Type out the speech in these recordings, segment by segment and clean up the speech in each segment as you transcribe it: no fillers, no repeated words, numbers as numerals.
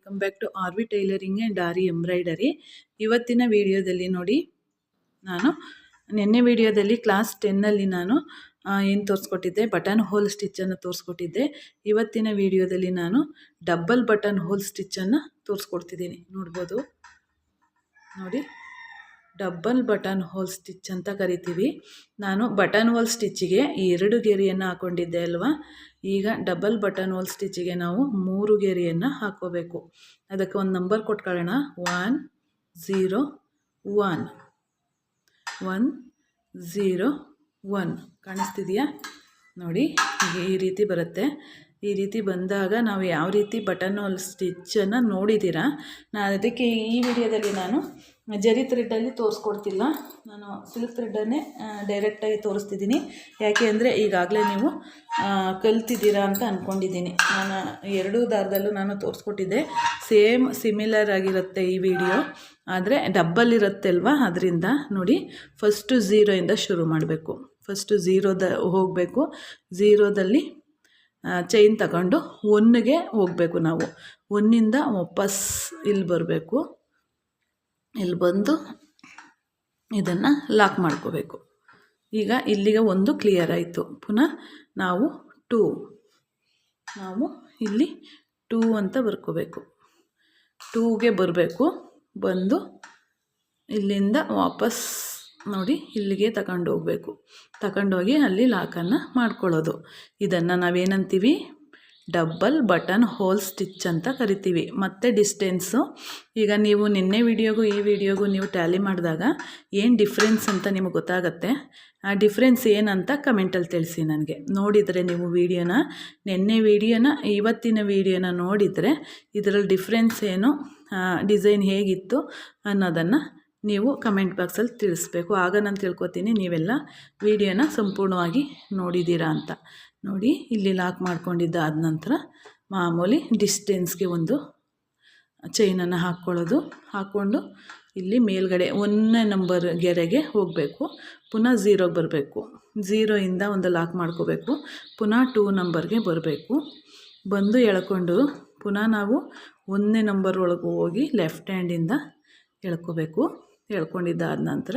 Welcome back to R V tailoring and aari embroidery. ಇವತ್ತಿನ ವಿಡಿಯೋದಲ್ಲಿ ನೋಡಿ, ನಾನು ನಿನ್ನೆ ವಿಡಿಯೋದಲ್ಲಿ ಕ್ಲಾಸ್ 10ನಲ್ಲಿ ನಾನು ಏನು ತೋರಿಸ್ಕೊಟ್ಟಿದ್ದೆ, ಬಟನ್ ಹೋಲ್ ಸ್ಟಿಚ್ಚನ್ನು ತೋರಿಸ್ಕೊಟ್ಟಿದ್ದೆ. ಇವತ್ತಿನ ವಿಡಿಯೋದಲ್ಲಿ ನಾನು ಡಬಲ್ ಬಟನ್ ಹೋಲ್ ಸ್ಟಿಚ್ಚನ್ನು ತೋರಿಸ್ಕೊಡ್ತಿದ್ದೀನಿ. ನೋಡ್ಬೋದು ನೋಡಿ, ಡಬಲ್ ಬಟನ್ ಹೋಲ್ ಸ್ಟಿಚ್ ಅಂತ ಕರಿತೀವಿ. ನಾನು ಬಟನ್ ಹೋಲ್ ಸ್ಟಿಚ್ಚಿಗೆ 2 ಗೆರೆಯನ್ನು ಹಾಕ್ಕೊಂಡಿದ್ದೆ ಅಲ್ವಾ. ಈಗ ಡಬಲ್ ಬಟನ್ ಹೋಲ್ ಸ್ಟಿಚ್ಚಿಗೆ ನಾವು 3 ಗೆರೆಯನ್ನು ಹಾಕ್ಕೋಬೇಕು. ಅದಕ್ಕೆ ಒಂದು ನಂಬರ್ ಕೊಟ್ಕೊಳ್ಳೋಣ. 1 0 1 1 0 1 ಕಾಣಿಸ್ತಿದೆಯಾ ನೋಡಿ. ಈ ರೀತಿ ಬರುತ್ತೆ. ಈ ರೀತಿ ಬಂದಾಗ ನಾವು ಯಾವ ರೀತಿ ಬಟನ್ ಹೋಲ್ ಸ್ಟಿಚ್ಚನ್ನು ನೋಡಿದ್ದೀರಾ. ನಾನು ಅದಕ್ಕೆ ಈ ವಿಡಿಯೋದಲ್ಲಿ ನಾನು ಜರಿ ಥ್ರೆಡ್ಡಲ್ಲಿ ತೋರಿಸ್ಕೊಡ್ತಿಲ್ಲ, ನಾನು ಸಿಲ್ಕ್ ಥ್ರೆಡ್ಡನ್ನೇ ಡೈರೆಕ್ಟಾಗಿ ತೋರಿಸ್ತಿದ್ದೀನಿ. ಯಾಕೆ ಅಂದರೆ ಈಗಾಗಲೇ ನೀವು ಕಲ್ತಿದ್ದೀರಾ ಅಂತ ಅಂದ್ಕೊಂಡಿದ್ದೀನಿ. ನಾನು 2 ದಾರದಲ್ಲೂ ನಾನು ತೋರಿಸ್ಕೊಟ್ಟಿದ್ದೆ. ಸೇಮ್ ಸಿಮಿಲರ್ ಆಗಿರುತ್ತೆ ಈ ವಿಡಿಯೋ, ಆದರೆ ಡಬ್ಬಲ್ ಇರುತ್ತೆ ಅಲ್ವಾ. ಅದರಿಂದ ನೋಡಿ, ಫಸ್ಟು 0ಇಂದ ಶುರು ಮಾಡಬೇಕು. ಫಸ್ಟು 0ದ ಹೋಗಬೇಕು. 0ದಲ್ಲಿ ಚೈನ್ ತಗೊಂಡು 1ಗೆ ಹೋಗಬೇಕು. ನಾವು 1ಇಂದ ವಾಪಸ್ ಇಲ್ಲಿ ಬರಬೇಕು. ಇಲ್ಲಿ ಬಂದು ಇದನ್ನು ಲಾಕ್ ಮಾಡ್ಕೋಬೇಕು. ಈಗ ಇಲ್ಲಿಗೆ 1 ಕ್ಲಿಯರ್ ಆಯಿತು. ಪುನಃ ನಾವು 2 ಇಲ್ಲಿ 2 ಅಂತ ಬರ್ಕೋಬೇಕು. 2ಗೆ ಬರಬೇಕು. ಬಂದು ಇಲ್ಲಿಂದ ವಾಪಸ್ ನೋಡಿ ಇಲ್ಲಿಗೆ ತಗೊಂಡು ಹೋಗಬೇಕು. ತಗೊಂಡೋಗಿ ಅಲ್ಲಿ ಲಾಕನ್ನು ಮಾಡ್ಕೊಳ್ಳೋದು. ಇದನ್ನು ನಾವೇನಂತೀವಿ, ಡಬಲ್ ಬಟನ್ ಹೋಲ್ ಸ್ಟಿಚ್ ಅಂತ ಕರಿತೀವಿ. ಮತ್ತು ಡಿಸ್ಟೆನ್ಸು ಈಗ ನೀವು ನಿನ್ನೆ ವಿಡಿಯೋಗೂ ಈ ವಿಡಿಯೋಗೂ ನೀವು ಟ್ಯಾಲಿ ಮಾಡಿದಾಗ ಏನು ಡಿಫ್ರೆನ್ಸ್ ಅಂತ ನಿಮಗೆ ಗೊತ್ತಾಗುತ್ತೆ. ಆ ಡಿಫ್ರೆನ್ಸ್ ಏನಂತ ಕಮೆಂಟಲ್ಲಿ ತಿಳಿಸಿ ನನಗೆ. ನೋಡಿದರೆ ನೀವು ವಿಡಿಯೋನ, ನಿನ್ನೆ ವಿಡಿಯೋನ ಇವತ್ತಿನ ವಿಡಿಯೋನ ನೋಡಿದರೆ ಇದರಲ್ಲಿ ಡಿಫ್ರೆನ್ಸ್ ಏನು, ಡಿಸೈನ್ ಹೇಗಿತ್ತು ಅನ್ನೋದನ್ನು ನೀವು ಕಮೆಂಟ್ ಬಾಕ್ಸಲ್ಲಿ ತಿಳಿಸ್ಬೇಕು. ಆಗ ನಾನು ತಿಳ್ಕೊತೀನಿ ನೀವೆಲ್ಲ ವಿಡಿಯೋನ ಸಂಪೂರ್ಣವಾಗಿ ನೋಡಿದ್ದೀರಾ ಅಂತ. ನೋಡಿ, ಇಲ್ಲಿ ಲಾಕ್ ಮಾಡ್ಕೊಂಡಿದ್ದಾದ ನಂತರ ಮಾಮೂಲಿ ಡಿಸ್ಟೆನ್ಸ್ಗೆ ಒಂದು ಚೈನನ್ನು ಹಾಕ್ಕೊಳ್ಳೋದು. ಹಾಕ್ಕೊಂಡು ಇಲ್ಲಿ ಮೇಲ್ಗಡೆ 1ನೇ ನಂಬರ್ ಗೆರೆಗೆ ಹೋಗಬೇಕು. ಪುನಃ 0ಗೆ ಬರಬೇಕು. 0ಇಂದ ಒಂದು ಲಾಕ್ ಮಾಡ್ಕೋಬೇಕು. ಪುನಃ 2 ನಂಬರ್ಗೆ ಬರಬೇಕು. ಬಂದು ಎಳ್ಕೊಂಡು ಪುನಃ ನಾವು 1ನೇ ನಂಬರ್ ಒಳಗೆ ಹೋಗಿ ಲೆಫ್ಟ್ ಹ್ಯಾಂಡಿಂದ ಎಳ್ಕೋಬೇಕು. ಎಳ್ಕೊಂಡಿದ್ದಾದ ನಂತರ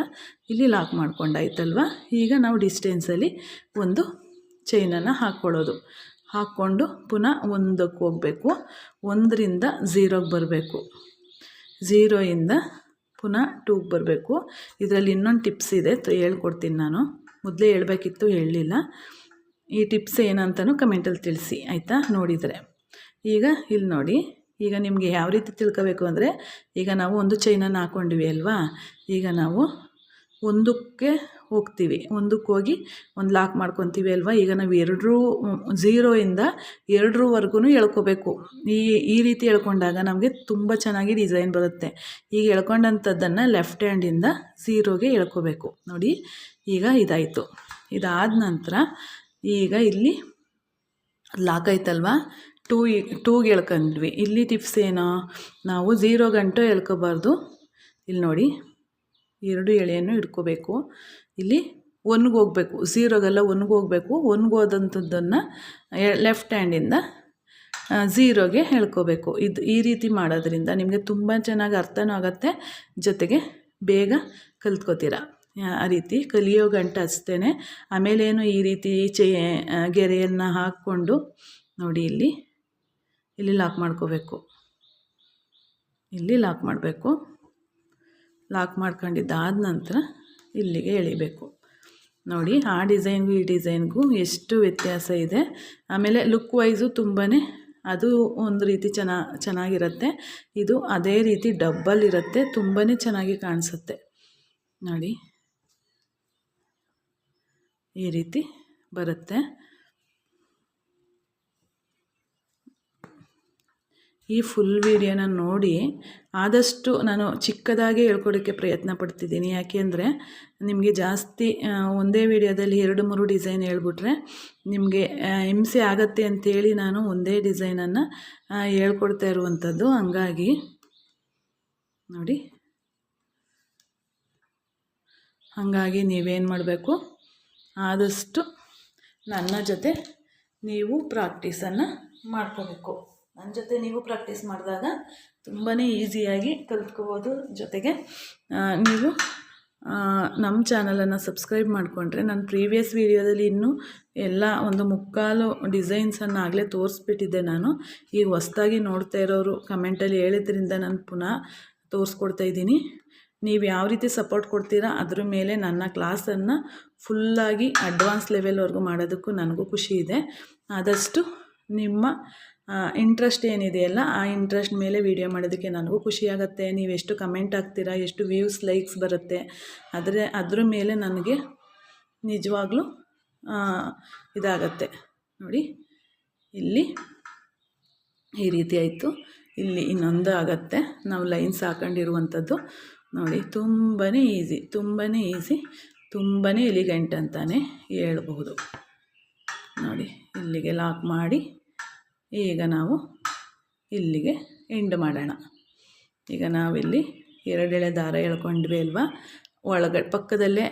ಇಲ್ಲಿ ಲಾಕ್ ಮಾಡ್ಕೊಂಡಾಯ್ತಲ್ವ. ಈಗ ನಾವು ಡಿಸ್ಟೆನ್ಸಲ್ಲಿ ಒಂದು ಚೈನನ್ನು ಹಾಕ್ಕೊಳ್ಳೋದು. ಹಾಕ್ಕೊಂಡು ಪುನಃ 1ಕ್ಕೆ ಹೋಗಬೇಕು. 1ರಿಂದ 0ಗೆ ಬರಬೇಕು. 0ಇಂದ ಪುನಃ 2ಗೆ ಬರಬೇಕು. ಇದರಲ್ಲಿ ಇನ್ನೊಂದು ಟಿಪ್ಸ್ ಇದೆ, ಹೇಳ್ಕೊಡ್ತೀನಿ. ನಾನು ಮೊದಲೇ ಹೇಳಬೇಕಿತ್ತು, ಹೇಳಲಿಲ್ಲ. ಈ ಟಿಪ್ಸ್ ಏನಂತನೂ ಕಮೆಂಟಲ್ಲಿ ತಿಳಿಸಿ ಆಯಿತಾ. ನೋಡಿದರೆ ಈಗ ಇಲ್ಲಿ ನೋಡಿ, ಈಗ ನಿಮಗೆ ಯಾವ ರೀತಿ ತಿಳ್ಕೋಬೇಕು ಅಂದರೆ, ಈಗ ನಾವು ಒಂದು ಚೈನನ್ನು ಹಾಕ್ಕೊಂಡಿವಿ ಅಲ್ವಾ. ಈಗ ನಾವು 1ಕ್ಕೆ ಹೋಗ್ತೀವಿ. 1ಕ್ಕೆ ಹೋಗಿ ಒಂದು ಲಾಕ್ ಮಾಡ್ಕೊತೀವಿ ಅಲ್ವಾ. ಈಗ ನಾವು 0ಇಂದ 2ವರೆಗೂ ಎಳ್ಕೋಬೇಕು. ಈ ರೀತಿ ಎಳ್ಕೊಂಡಾಗ ನಮಗೆ ತುಂಬ ಚೆನ್ನಾಗಿ ಡಿಸೈನ್ ಬರುತ್ತೆ. ಈಗ ಎಳ್ಕೊಂಡಂಥದ್ದನ್ನು ಲೆಫ್ಟ್ ಹ್ಯಾಂಡಿಂದ 0ಗೆ ಎಳ್ಕೋಬೇಕು. ನೋಡಿ, ಈಗ ಇದಾಯಿತು. ಇದಾದ ನಂತರ ಈಗ ಇಲ್ಲಿ ಲಾಕ್ ಆಯ್ತಲ್ವ. 2ಗೆ ಎಳ್ಕೊಂಡ್ವಿ. ಇಲ್ಲಿ ಟಿಪ್ಸ್ ಏನೋ, ನಾವು 0 ಗಂಟು ಎಳ್ಕೋಬಾರ್ದು. ಇಲ್ಲಿ ನೋಡಿ, 2 ಎಳೆಯನ್ನು ಇಟ್ಕೋಬೇಕು. ಇಲ್ಲಿ 1ಗೆ ಹೋಗಬೇಕು. 0ಗೆಲ್ಲ 1ಗೆ ಹೋಗಬೇಕು. 1ಗೆ ಹೋದಂಥದ್ದನ್ನು ಲೆಫ್ಟ್ ಹ್ಯಾಂಡಿಂದ 0ಗೆ ಎಳ್ಕೋಬೇಕು. ಈ ರೀತಿ ಮಾಡೋದ್ರಿಂದ ನಿಮಗೆ ತುಂಬ ಚೆನ್ನಾಗಿ ಅರ್ಥನೂ ಆಗುತ್ತೆ, ಜೊತೆಗೆ ಬೇಗ ಕಲ್ತ್ಕೋತೀರ. ಆ ರೀತಿ ಕಲಿಯೋ ಗಂಟೆ ಅಷ್ಟೇ. ಆಮೇಲೇನು ಈ ರೀತಿ ಗೆರೆಯನ್ನು ಹಾಕ್ಕೊಂಡು ನೋಡಿ ಇಲ್ಲಿ ಲಾಕ್ ಮಾಡ್ಕೋಬೇಕು. ಇಲ್ಲಿ ಲಾಕ್ ಮಾಡಬೇಕು. ಲಾಕ್ ಮಾಡ್ಕೊಂಡಿದ್ದಾದ ನಂತರ ಇಲ್ಲಿಗೆ ಎಳಿಬೇಕು. ನೋಡಿ, ಆ ಡಿಸೈನ್ಗೂ ಈ ಡಿಸೈನ್ಗೂ ಎಷ್ಟು ವ್ಯತ್ಯಾಸ ಇದೆ. ಆಮೇಲೆ ಲುಕ್ ವೈಸು ತುಂಬಾ ಅದು ಒಂದು ರೀತಿ ಚೆನ್ನಾಗಿರುತ್ತೆ. ಇದು ಅದೇ ರೀತಿ ಡಬ್ಬಲ್ ಇರುತ್ತೆ, ತುಂಬಾ ಚೆನ್ನಾಗಿ ಕಾಣಿಸುತ್ತೆ. ನೋಡಿ, ಈ ರೀತಿ ಬರುತ್ತೆ. ಈ ಫುಲ್ ವಿಡಿಯೋನ ನೋಡಿ ಆದಷ್ಟು ನಾನು ಚಿಕ್ಕದಾಗಿ ಹೇಳ್ಕೊಡೋಕ್ಕೆ ಪ್ರಯತ್ನ ಪಡ್ತಿದ್ದೀನಿ. ಯಾಕೆಂದರೆ ನಿಮಗೆ ಜಾಸ್ತಿ ಒಂದೇ ವಿಡಿಯೋದಲ್ಲಿ 2-3 ಡಿಸೈನ್ ಹೇಳ್ಬಿಟ್ರೆ ನಿಮಗೆ ಹಿಂಸೆ ಆಗತ್ತೆ ಅಂಥೇಳಿ ನಾನು ಒಂದೇ ಡಿಸೈನನ್ನು ಹೇಳ್ಕೊಡ್ತಾ ಇರುವಂಥದ್ದು. ಹಂಗಾಗಿ ನೋಡಿ, ನೀವೇನು ಮಾಡಬೇಕು, ಆದಷ್ಟು ನನ್ನ ಜೊತೆ ನೀವು ಪ್ರಾಕ್ಟೀಸನ್ನು ಮಾಡ್ಕೋಬೇಕು. ನನ್ನ ಜೊತೆ ನೀವು ಪ್ರಾಕ್ಟೀಸ್ ಮಾಡಿದಾಗ ತುಂಬಾ ಈಸಿಯಾಗಿ ಕಲ್ತ್ಕೋಬೋದು. ಜೊತೆಗೆ ನೀವು ನಮ್ಮ ಚಾನಲನ್ನು ಸಬ್ಸ್ಕ್ರೈಬ್ ಮಾಡಿಕೊಂಡ್ರೆ ನಾನು ಪ್ರೀವಿಯಸ್ ವೀಡಿಯೋದಲ್ಲಿ ಇನ್ನೂ ಎಲ್ಲ ಒಂದು ಮುಕ್ಕಾಲು ಡಿಸೈನ್ಸನ್ನು ಆಗಲೇ ತೋರಿಸ್ಬಿಟ್ಟಿದ್ದೆ. ನಾನು ಈಗ ಹೊಸ್ದಾಗಿ ನೋಡ್ತಾ ಇರೋರು ಕಮೆಂಟಲ್ಲಿ ಹೇಳಿದ್ರಿಂದ ನಾನು ಪುನಃ ತೋರಿಸ್ಕೊಡ್ತಾ ಇದ್ದೀನಿ. ನೀವು ಯಾವ ರೀತಿ ಸಪೋರ್ಟ್ ಕೊಡ್ತೀರಾ ಅದ್ರ ಮೇಲೆ ನನ್ನ ಕ್ಲಾಸನ್ನು ಫುಲ್ಲಾಗಿ ಅಡ್ವಾನ್ಸ್ ಲೆವೆಲ್ವರೆಗೂ ಮಾಡೋದಕ್ಕೂ ನನಗೂ ಖುಷಿ ಇದೆ. ಆದಷ್ಟು ನಿಮ್ಮ ಇಂಟ್ರೆಸ್ಟ್ ಏನಿದೆಯಲ್ಲ ಆ ಇಂಟ್ರೆಸ್ಟ್ ಮೇಲೆ ವೀಡಿಯೋ ಮಾಡೋದಕ್ಕೆ ನನಗೂ ಖುಷಿಯಾಗುತ್ತೆ. ನೀವು ಎಷ್ಟು ಕಮೆಂಟ್ ಹಾಕ್ತೀರಾ, ಎಷ್ಟು ವ್ಯೂಸ್ ಲೈಕ್ಸ್ ಬರುತ್ತೆ, ಅದ್ರ ಮೇಲೆ ನನಗೆ ನಿಜವಾಗ್ಲೂ ಇದಾಗತ್ತೆ. ನೋಡಿ ಇಲ್ಲಿ ಈ ರೀತಿ ಆಯಿತು. ಇಲ್ಲಿ ಇನ್ನೊಂದು ಆಗುತ್ತೆ, ನಾವು ಲೈನ್ಸ್ ಹಾಕೊಂಡಿರುವಂಥದ್ದು ನೋಡಿ. ತುಂಬಾ ಈಸಿ, ತುಂಬಾ ಎಲಿಗೆಂಟ್ ಅಂತಲೇ ಹೇಳ್ಬಹುದು. ನೋಡಿ ಇಲ್ಲಿಗೆ ಲಾಕ್ ಮಾಡಿ ಈಗ ನಾವು ಇಲ್ಲಿಗೆ ಎಂಡ್ ಮಾಡೋಣ. ಈಗ ನಾವಿಲ್ಲಿ 2 ಎಳೆ ದಾರ ಎಳ್ಕೊಂಡ್ವಿ ಅಲ್ವಾ, ಒಳಗಡೆ ಪಕ್ಕದಲ್ಲೇ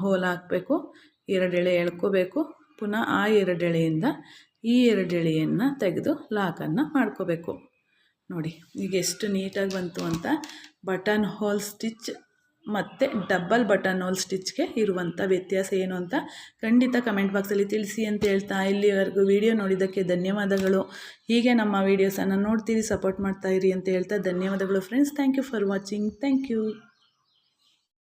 ಹೋಲ್ ಹಾಕಬೇಕು, 2 ಎಳೆ ಎಳ್ಕೋಬೇಕು. ಪುನಃ ಆ 2 ಎಳೆಯಿಂದ ಈ 2 ಎಳೆಯನ್ನು ತೆಗೆದು ಲಾಕನ್ನು ಮಾಡ್ಕೋಬೇಕು. ನೋಡಿ ಈಗ ಎಷ್ಟು ನೀಟಾಗಿ ಬಂತು ಅಂತ. ಬಟನ್ ಹೋಲ್ ಸ್ಟಿಚ್ ಮತ್ತು ಡಬಲ್ ಬಟನ್ ಹೋಲ್ ಸ್ಟಿಚ್ಗೆ ಇರುವಂಥ ವ್ಯತ್ಯಾಸ ಏನು ಅಂತ ಖಂಡಿತ ಕಮೆಂಟ್ ಬಾಕ್ಸಲ್ಲಿ ತಿಳಿಸಿ ಅಂತ ಹೇಳ್ತಾ, ಇಲ್ಲಿವರೆಗೂ ವಿಡಿಯೋ ನೋಡಿದ್ದಕ್ಕೆ ಧನ್ಯವಾದಗಳು. ಹೀಗೆ ನಮ್ಮ ವೀಡಿಯೋಸನ್ನು ನೋಡ್ತೀರಿ, ಸಪೋರ್ಟ್ ಮಾಡ್ತಾಯಿರಿ ಅಂತ ಹೇಳ್ತಾ ಧನ್ಯವಾದಗಳು friends. Thank you for watching. Thank you.